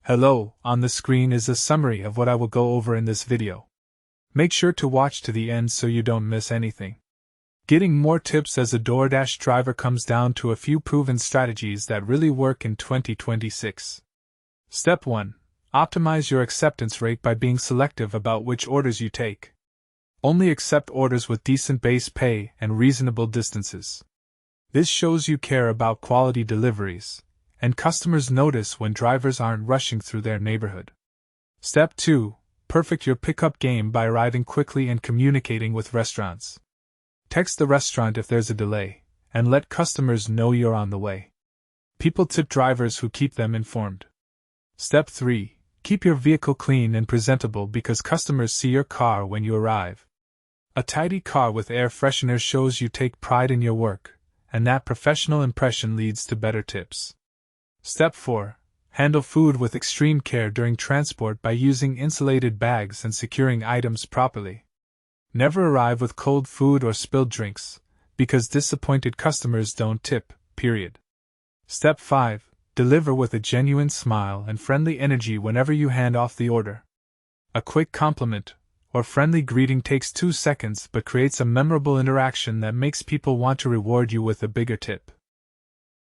Hello, on the screen is a summary of what I will go over in this video. Make sure to watch to the end so you don't miss anything. Getting more tips as a DoorDash driver comes down to a few proven strategies that really work in 2026. Step 1. Optimize your acceptance rate by being selective about which orders you take. Only accept orders with decent base pay and reasonable distances. This shows you care about quality deliveries, and customers notice when drivers aren't rushing through their neighborhood. Step 2. Perfect your pickup game by arriving quickly and communicating with restaurants. Text the restaurant if there's a delay, and let customers know you're on the way. People tip drivers who keep them informed. Step 3. Keep your vehicle clean and presentable because customers see your car when you arrive. A tidy car with air freshener shows you take pride in your work, and that professional impression leads to better tips. Step 4. Handle food with extreme care during transport by using insulated bags and securing items properly. Never arrive with cold food or spilled drinks, because disappointed customers don't tip, period. Step 5. Deliver with a genuine smile and friendly energy whenever you hand off the order. A quick compliment or friendly greeting takes 2 seconds but creates a memorable interaction that makes people want to reward you with a bigger tip.